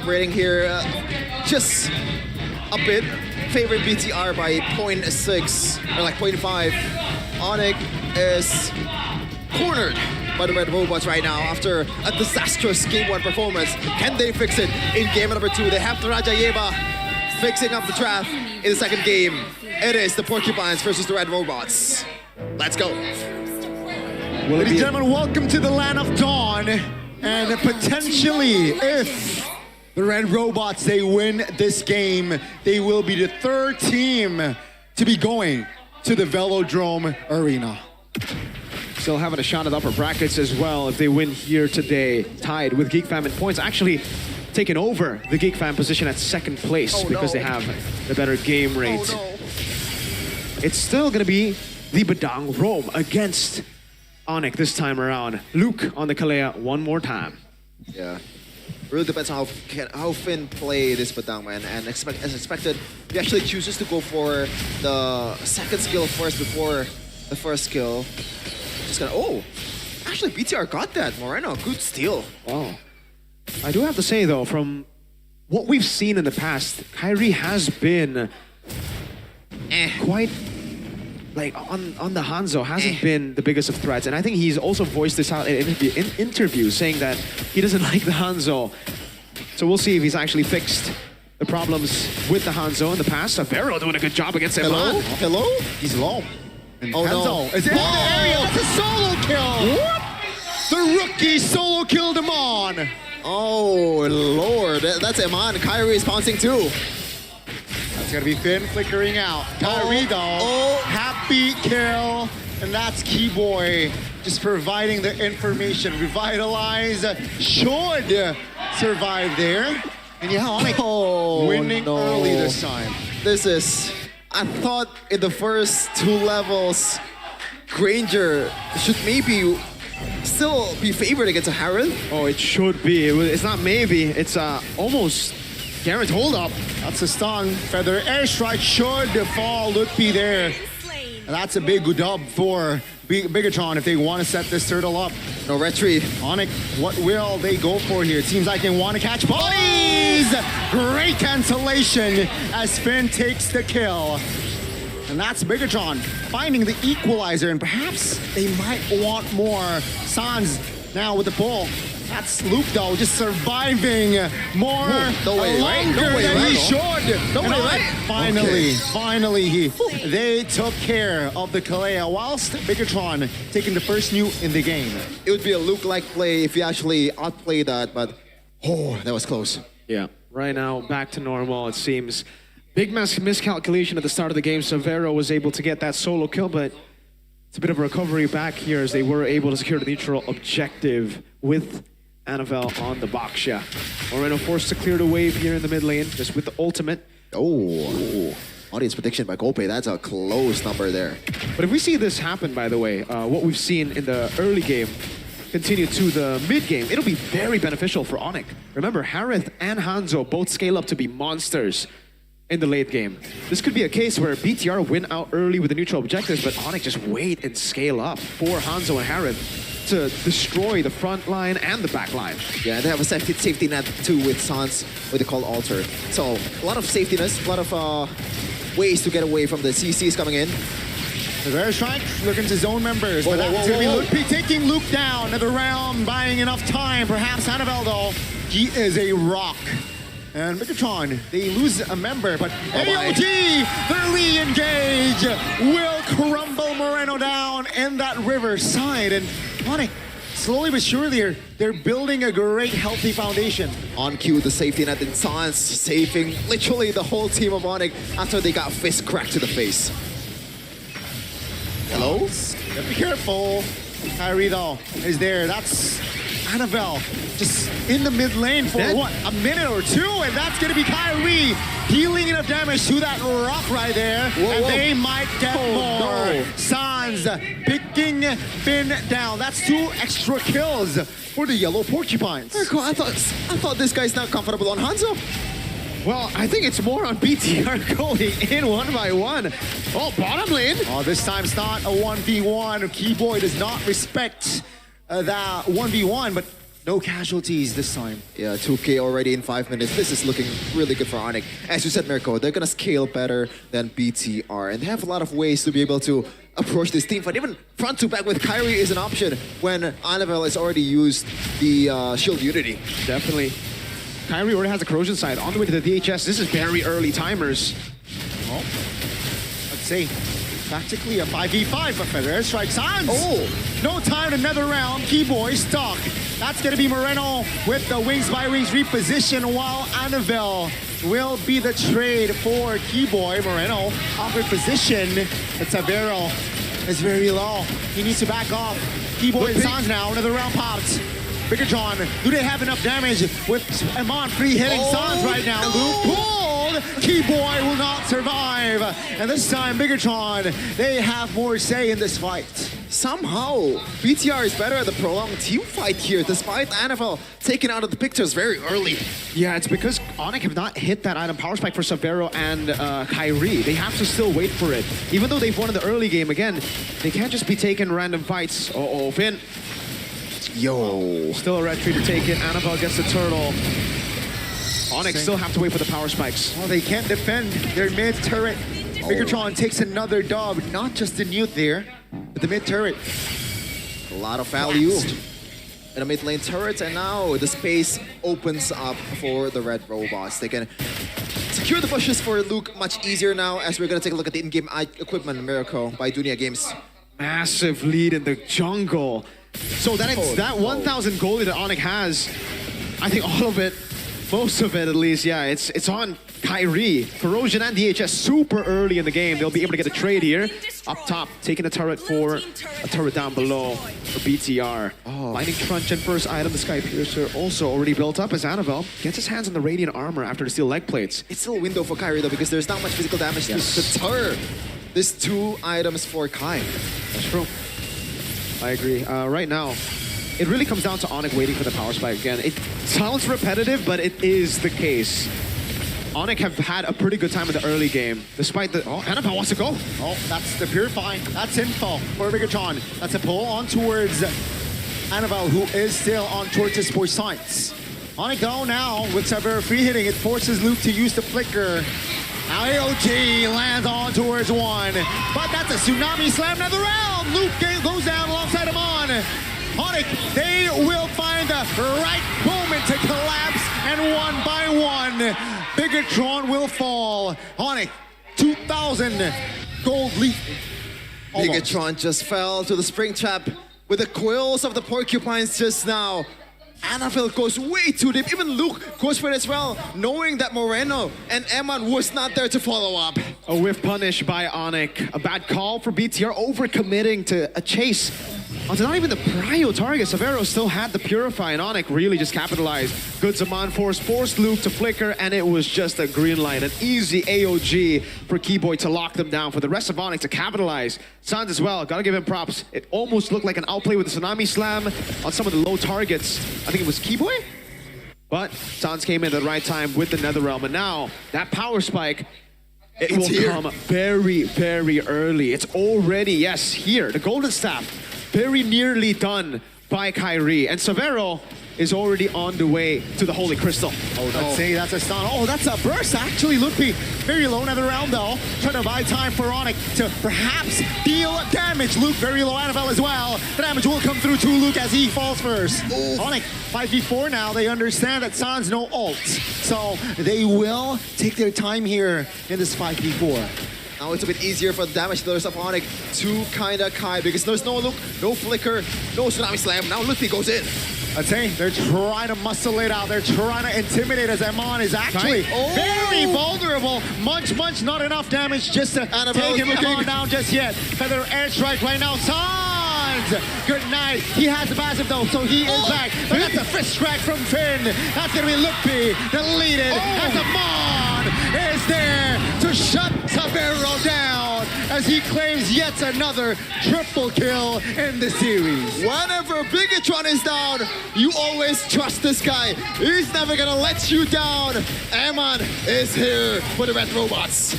rating here. Just a bit. Favoring BTR by 0.6 or like 0.5. ONIC is cornered by the Red Robots right now after a disastrous Game 1 performance. Can they fix it in Game number 2? They have the Rajayeva fixing up the trap in the second game. It is the Porcupines versus the Red Robots. Let's go. Ladies and gentlemen, welcome to the land of Dawn. And potentially, if the Red Robots, they win this game, they will be the third team to be going to the Velodrome Arena. Still having a shot at upper brackets as well if they win here today. Tied with Geek Fam in points. Actually taking over the Geek Fam position at second place because they have the better game rate. It's still going to be the Badang Rome against ONIC this time around. Luke on the Kalea one more time. Yeah. Really depends on how Finn play this Badang, man. And as expected, he actually chooses to go for the second skill first before the first skill. Just gonna, oh, actually BTR got that. Moreno, good steal. Wow. I do have to say though, from what we've seen in the past, Kyrie has been quite like on the Hanzo, hasn't been the biggest of threats. And I think he's also voiced this out in interviews saying that he doesn't like the Hanzo. So we'll see if he's actually fixed the problems with the Hanzo in the past. Vero doing a good job against him. Hello? He's low. And Oh Hanzo no. is in the area. That's a solo kill. What? The rookie solo killed him on. Oh Lord, that's Eman. Kyrie is pouncing too. That's gonna be Finn flickering out. Kyrie though, happy kill. And that's Keyboy just providing the information. Revitalize should survive there. And yeah, ONIC winning early this time. This is, I thought in the first 2 levels, Granger should maybe still be favored against a Harith. Oh, it should be. It's not maybe, it's almost guaranteed. Hold up. That's a stun. Feather airstrike should fall. Lutpi there. And that's a big dub for Bigatron if they want to set this turtle up. No retreat. ONIC, what will they go for here? It seems like they want to catch bodies. Great cancellation as Finn takes the kill. And that's Bigatron finding the equalizer, and perhaps they might want more. Sans now with the pull. That's Luke though, just surviving more longer than he should. No way, right? Finally, they took care of the Kalea whilst Bigatron taking the first nuke in the game. It would be a Luke-like play if you actually outplay that, but that was close. Yeah, right now back to normal it seems. Big miscalculation at the start of the game. Severo was able to get that solo kill, but it's a bit of a recovery back here as they were able to secure the neutral objective with Anavel on the Baksha. Moreno forced to clear the wave here in the mid lane, just with the ultimate. Oh, audience prediction by Golpe. That's a close number there. But if we see this happen, by the way, what we've seen in the early game continue to the mid game, it'll be very beneficial for ONIC. Remember, Harith and Hanzo both scale up to be monsters in the late game. This could be a case where BTR win out early with the neutral objectives, but ONIC just wait and scale up for Hanzo and Harith to destroy the front line and the back line. Yeah, they have a safety net too with Sans, what they call Alter. So a lot of safetiness, a lot of ways to get away from the CCs coming in. The airstrike looking to zone members, but that's going to be Luke taking Luke down. Another round, buying enough time. Perhaps Hannibal though, he is a rock. And Bigatron, they lose a member, but AOD, the re-engage will crumble Moreno down in that river side. And ONIC, slowly but surely, they're building a great, healthy foundation. On cue, the safety net in Sans, saving literally the whole team of ONIC after they got fist cracked to the face. Hello? Be careful. Kyrie though is there. That's Anavel just in the mid lane for what, a minute or two, and that's gonna be Kyrie dealing enough damage to that rock right there. They might get more. Sans picking Finn down. That's 2 extra kills for the yellow porcupines. I thought this guy's not comfortable on Hanzo. Well, I think it's more on BTR going in 1 by 1. Oh, bottom lane. Oh, this time it's not a 1v1. Keyboy does not respect that 1v1, but No casualties this time. Yeah, 2K already in 5 minutes. This is looking really good for ONIC. As you said, Mirko, they're gonna scale better than BTR, and they have a lot of ways to be able to approach this team fight. Even front to back with Kyrie is an option when Annabelle has already used the Shield Unity. Definitely. Kyrie already has a corrosion side on the way to the DHS. This is very early timers. Well, let's see. Practically a 5v5 for Feather Airstrike. Sans! Oh! No time, another round. Keyboy stuck. That's going to be Moreno with the Wings by Wings reposition, while Annabelle will be the trade for Keyboy. Moreno offered position, but Savero is very low. He needs to back off. Keyboy and Sans now. Another round pops. Bigatron, do they have enough damage with Amon free hitting Sans right now? No. Luke pulled! Keyboy will not survive. And this time, Bigatron, they have more say in this fight. Somehow, BTR is better at the prolonged team fight here, despite Annabelle taken out of the pictures very early. Yeah, it's because ONIC have not hit that item power spike for Savero and Kyrie. They have to still wait for it. Even though they've won in the early game, again, they can't just be taking random fights. Uh-oh, Finn. Yo. Still a red tree to take it. Annabelle gets the turtle. ONIC still have to wait for the power spikes. Well, they can't defend their mid turret. Bigatron takes another dub, not just the Newt there, but the mid turret. A lot of value in the mid lane turret, and now the space opens up for the red robots. They can secure the bushes for Luke much easier now, as we're going to take a look at the in-game equipment miracle by Dunia Games. Massive lead in the jungle. So that 1,000 gold that ONIC has, I think all of it, most of it at least, yeah, it's on Kyrie. Corrosion and DHS super early in the game. They'll be able to get a trade here. Up top, taking a turret for a turret down below for BTR. Lightning Crunch and first item, the Sky Piercer, also already built up as Annabelle gets his hands on the Radiant Armor after the steel leg plates. It's still a window for Kyrie though, because there's not much physical damage to deter these 2 items for Kai. That's true. I agree. Right now, it really comes down to ONIC waiting for the power spike again. It sounds repetitive, but it is the case. ONIC have had a pretty good time in the early game, despite the... Oh, Annabelle wants to go. Oh, that's the Purify. That's info for Bigatron. That's a pull on towards Annabelle, who is still on towards his boy Science. ONIC go now with Savero free hitting. It forces Luke to use the flicker. Now AOG lands on towards one, but that's a tsunami slam. Another round. Luke goes down alongside Amon. ONIC, they will find the right moment to collapse, and one by one, Bigatron will fall. ONIC, 2,000 gold lead. Bigatron just fell to the spring trap with the coils of the porcupines just now. Annabelle goes way too deep. Even Luke goes for it as well, knowing that Moreno and Eman was not there to follow up. A whiff punish by ONIC. A bad call for BTR, overcommitting to a chase onto not even the prio target. Savero still had the Purify, and ONIC really just capitalized. Good Zaman forced Luke to flicker, and it was just a green light. An easy AOG for Keyboy to lock them down. For the rest of ONIC to capitalize. Sans as well, gotta give him props. It almost looked like an outplay with the Tsunami Slam on some of the low targets. I think it was Keyboy? But Sans came in at the right time with the Netherrealm, and now that power spike, it will come very, very early. It's already, yes, here, the Golden Staff, very nearly done by Kyrie. And Savero is already on the way to the Holy Crystal. Oh, let's see, that's a stun. Oh, that's a burst, actually. Lupi, very low another round, though. Trying to buy time for ONIC to perhaps deal damage. Luke, very low, Annabelle as well. The damage will come through to Luke as he falls first. ONIC, 5v4 now. They understand that Sans no ult. So they will take their time here in this 5v4. Now it's a bit easier for the damage dealers of ONIC to kinda Kai, because there's no Luke, no flicker, no Tsunami Slam. Now Lupi goes in. I'd say they're trying to muscle it out. They're trying to intimidate as Amon is actually very vulnerable. Much, not enough damage just to take him down just yet. Feather Airstrike right now. Sans! Good night. He has the passive though, so he is back. But that's a fist strike from Finn. That's going to be Lupi deleted as Amon is there to shut Savero down as he claims yet another triple kill in the series. Whenever Bigatron is down, you always trust this guy. He's never gonna let you down. Eman is here for the red robots.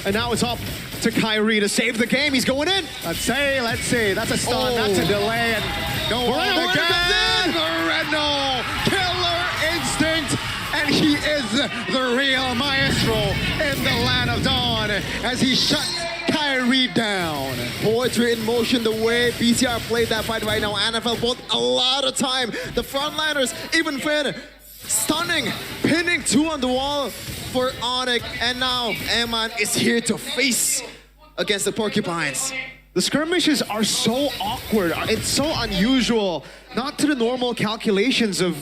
And now it's up to Kyrie to save the game. He's going in. Let's see. That's a stun. That's a delay. And go on again. The red but no, killer instinct. And he is the real maestro in the land of Dawn as he shuts Kairi down. Poetry in motion, the way BTR played that fight right now. NFL both a lot of time. The frontliners, even Finn, stunning, pinning 2 on the wall for ONIC. And now Eman is here to face against the Porcupines. The skirmishes are so awkward. It's so unusual. Not to the normal calculations of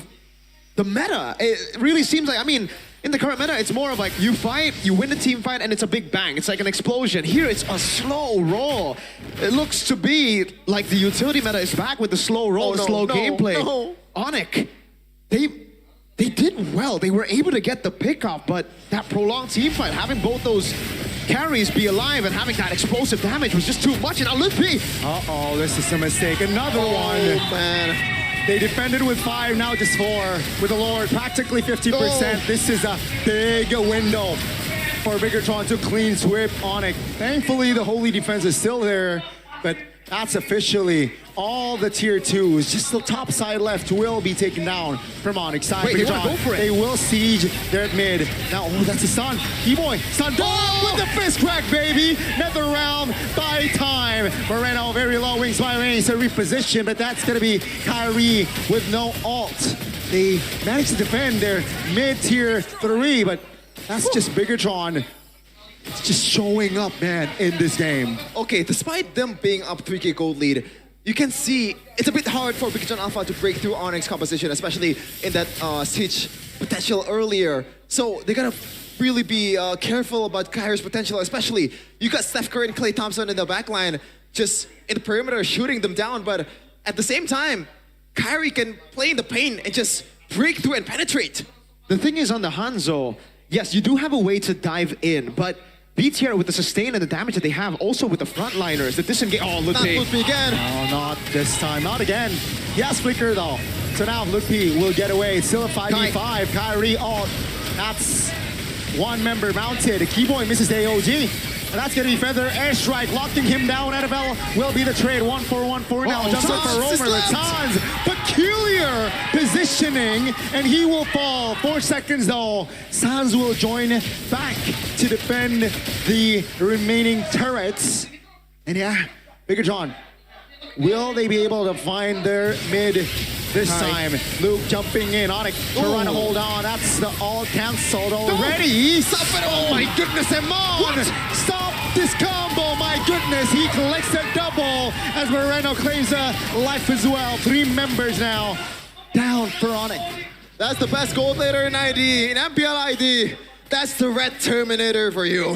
the meta. It really seems like, I mean, in the current meta, it's more of like you fight, you win the team fight, and it's a big bang. It's like an explosion. Here, it's a slow roll. It looks to be like the utility meta is back with the slow roll, slow gameplay. ONIC, they did well. They were able to get the pickoff, but that prolonged team fight, having both those carries be alive and having that explosive damage was just too much. And Lt.P. Uh-oh, this is a mistake. Another one. Man. They defended with 5, now just 4. With the Lord, practically 50%. This is a big window for Biggotron to clean sweep ONIC. Thankfully, the holy defense is still there, but that's officially all the tier 2s. Just the top side left will be taken down from ONIC side. Wait, they wanna go for it. They will siege their mid. Now, oh, that's a stun. Keyboy, stun with the fist crack, baby. Another round by time. Moreno, very low wings by range to reposition, but that's gonna be Kairi with no ult. They managed to defend their mid-tier 3, but that's just Biggotron. It's just showing up, man, in this game. Okay, despite them being up 3K gold lead, you can see it's a bit hard for Biggotron Alpha to break through ONIC's composition, especially in that siege potential earlier. So they gotta really be careful about Kairi's potential, especially you got Steph Curry and Klay Thompson in the backline, just in the perimeter shooting them down, but at the same time, Kairi can play in the paint and just break through and penetrate. The thing is on the Hanzo, yes, you do have a way to dive in, but BTR with the sustain and the damage that they have, also with the frontliners, the disengage. Oh, Not Lt.P. again. Oh, not this time. Not again. Yes, Flicker though. So now Lt.P. will get away. It's still a 5v5. Kairi ult. That's one member mounted. Keyboy misses the AOG. And that's going to be Feather Airstrike. Locking him down. Annabelle will be the trade. 1-4-1-4 now. Jumps up for Romer. Sans. Peculiar positioning. And he will fall. 4 seconds though. Sans will join back to defend the remaining turrets. And yeah, Biggotron. Will they be able to find their mid this time? Luke jumping in. ONIC trying to hold on. That's the all canceled already. Oh my goodness, Emon! Stop this combo, my goodness. He collects a double as Moreno claims a life as well. 3 members now down for ONIC. That's the best gold leader in ID, in MPL ID. That's the Red Terminator for you.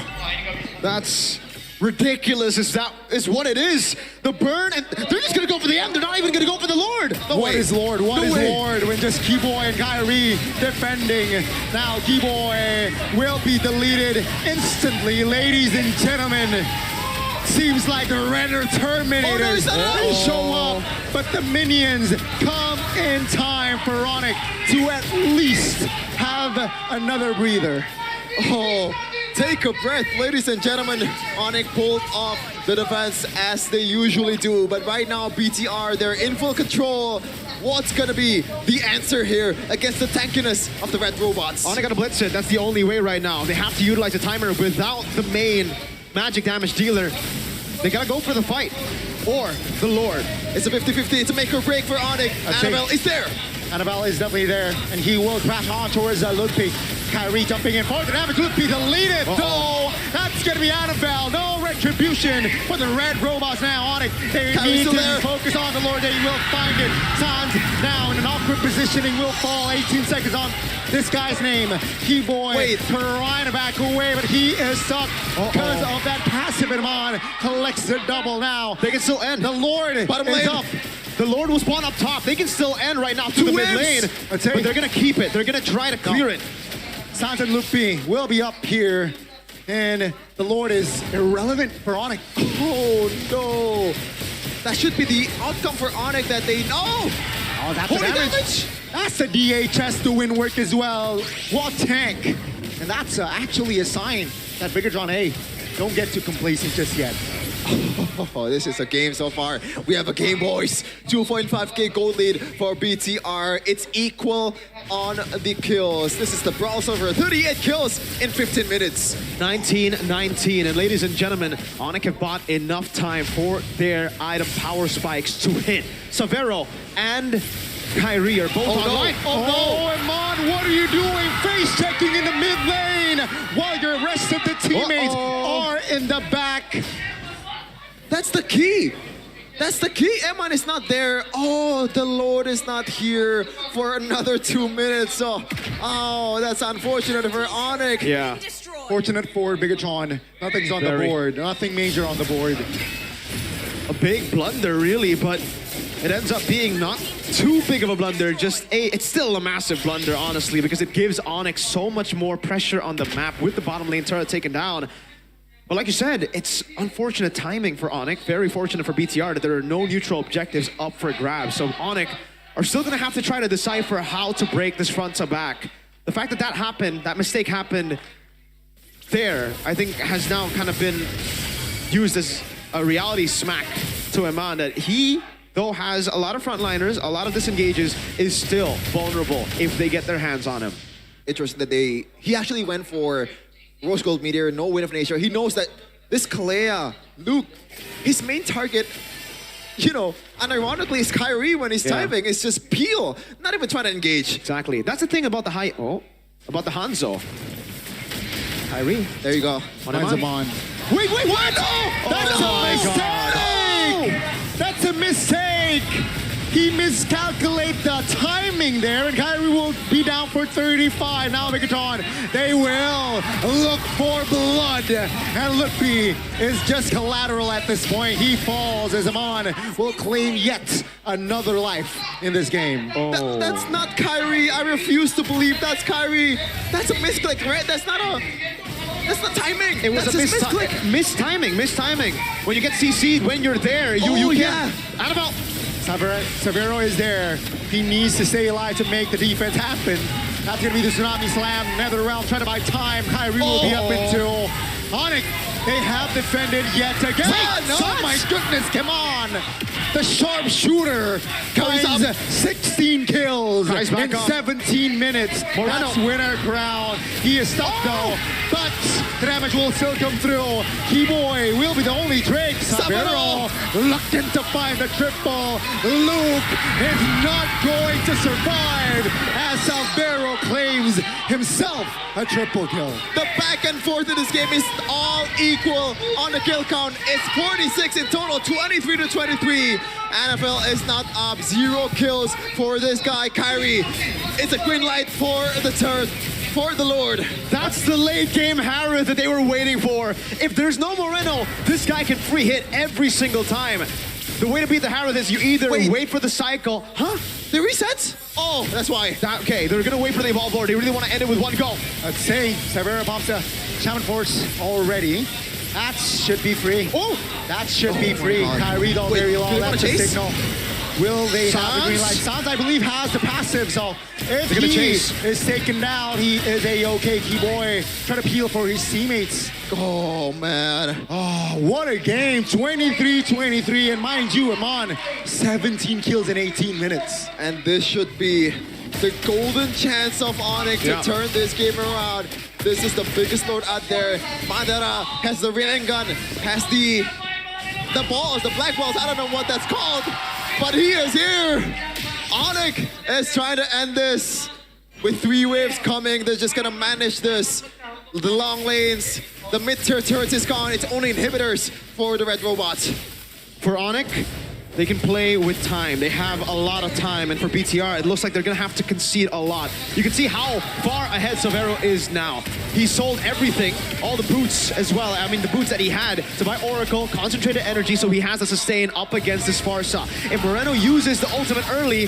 That's ridiculous. Is what it is. The burn, and they're just gonna go for the M. They're not even gonna go for the Lord. What is Lord? What is Lord? When just Keyboy and Kairi defending. Now Keyboy will be deleted instantly, ladies and gentlemen. Seems like the Red Terminators they show up, but the minions come in time for ONIC to at least have another breather. Oh, take a breath, ladies and gentlemen. ONIC pulled off the defense as they usually do, but right now BTR, they're in full control. What's gonna be the answer here against the tankiness of the Red Robots? ONIC gotta blitz it. That's the only way right now. They have to utilize the timer without the main magic damage dealer. They gotta go for the fight or the Lord. It's a 50-50. It's a make or break for ONIC. Annabelle is there. Annabelle is definitely there, and he will crash on towards Lt.P. Kairi jumping in for the damage. Lt.P. deleted. No, that's going to be Annabelle. No retribution for the Red Robots now. ONIC, they need to focus on the Lord. They will find it. Sans now in an awkward positioning will fall. 18 seconds on this guy's name. Keyboy trying to back away, but he is stuck because of that passive. Amon collects the double now. They can still end. The Lord is up. The Lord will spawn up top. They can still end right now to the mid lane, but they're gonna keep it. They're gonna try to clear it. Sans and Lt.P. will be up here, and the Lord is irrelevant for ONIC. Oh no! That should be the outcome for ONIC that they know. Oh, that's the damage. That's the DHS to win work as well. What tank? And that's actually a sign that Biggotron, hey, don't get too complacent just yet. Oh, this is a game so far. We have a game, boys. 2.5k gold lead for BTR. It's equal on the kills. This is the Brawl Server. 38 kills in 15 minutes. 19-19. And ladies and gentlemen, ONIC have bought enough time for their item power spikes to hit. Savero and Kyrie are both online. Oh, Amon, what are you doing? Face checking in the mid lane while your rest of the teammates are in the back. That's the key. That's the key. Eman is not there. Oh, the Lord is not here for another 2 minutes. Oh, that's unfortunate for ONIC. Yeah. Fortunate for Bigatron. Nothing's on the board. Nothing major on the board. A big blunder, really, but it ends up being not too big of a blunder. It's still a massive blunder, honestly, because it gives ONIC so much more pressure on the map with the bottom lane turret taken down. But like you said, it's unfortunate timing for ONIC. Very fortunate for BTR that there are no neutral objectives up for grabs. So ONIC are still going to have to try to decipher how to break this front to back. The fact that happened, that mistake happened there, I think has now kind of been used as a reality smack to Eman that he, though has a lot of frontliners, a lot of disengages, is still vulnerable if they get their hands on him. Interesting that he actually went for Rose Gold Meteor, no Wind of Nature. He knows that this Kalea, Luke, his main target, you know, unironically is Kyrie when he's typing. It's just peel, not even trying to engage. Exactly. That's the thing about the about the Hanzo. Kyrie. There you go. Finds Amon. Wait, what? That's a mistake! That's a mistake! He miscalculated the timing there, and Kyrie will be down for 35. Now, Bigatron, they will look for blood. And Lt.P is just collateral at this point. He falls as Amon will claim yet another life in this game. That's not Kyrie. I refuse to believe that's Kyrie. That's a misclick, right? That's not timing. It was that's a misclick. Mistiming. When you get CC'd, when you're there, you can't. Annabelle. Savero is there. He needs to stay alive to make the defense happen. That's going to be the Tsunami Slam. Nether Realm trying to buy time. Kyrie will be up into ONIC. They have defended yet again. Oh my goodness, come on. The sharpshooter finds 16 kills in 17 minutes. That's winner crown. He is stuck though, but the damage will still come through. Keyboy will be the only Drake. Savero reluctant to find the triple. Luke is not going to survive as Savero claims himself a triple kill. The back and forth in this game is all equal on the kill count. It's 46 in total, 23 to 23. NFL is not up, 0 kills for this guy, Kyrie. It's a green light for the turret, for the Lord. That's the late game Harith that they were waiting for. If there's no Moreno, this guy can free hit every single time. The way to beat the Harith is you either wait for the cycle. The resets? Oh, that's why. Okay, they're gonna wait for the evolve lord. They really want to end it with one go. Let's say Savera pops a Shaman Force already. That should be free. Oh! That should be free. Kyrie though very low. That's the signal. Will they have the green light? Sans, I believe, has the passive, so if he is taken down, he is a-okay. Keyboy trying to peel for his teammates. Oh, man. Oh, what a game. 23-23, and mind you, Amon, 17 kills in 18 minutes. And this should be the golden chance of ONIC to turn this game around. This is the biggest load out there. Madara has the rain gun, has the balls, the black balls. I don't know what that's called, but he is here. ONIC is trying to end this with 3 waves coming. They're just gonna manage this. The long lanes, the mid-tier turrets is gone. It's only inhibitors for the red robots. For ONIC, they can play with time. They have a lot of time, and for BTR, it looks like they're gonna have to concede a lot. You can see how far ahead Savero is now. He sold everything, all the boots as well. I mean, the boots that he had to buy Oracle, concentrated energy, so he has to sustain up against this Sparsa. If Moreno uses the ultimate early,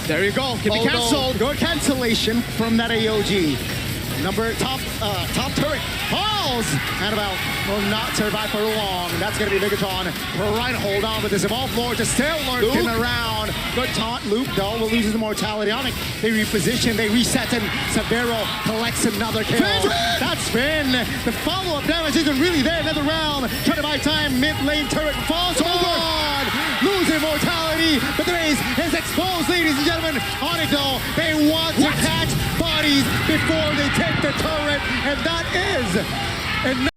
there you go, can be canceled. Good cancellation from that AOG. Top turret falls. Annabelle will not survive for long. That's going to be Megatron trying to hold on, but this Evolve Lord just still lurking around. Good taunt. Luke, though, will lose his immortality. ONIC, they reposition, they reset, and Severo collects another kill. That spin. The follow-up damage isn't really there. Another round. Trying to buy time. Mid-lane turret falls on. Lose immortality, but the race is exposed, ladies and gentlemen. ONIC, though, they want to catch bodies before they take the turret, and that is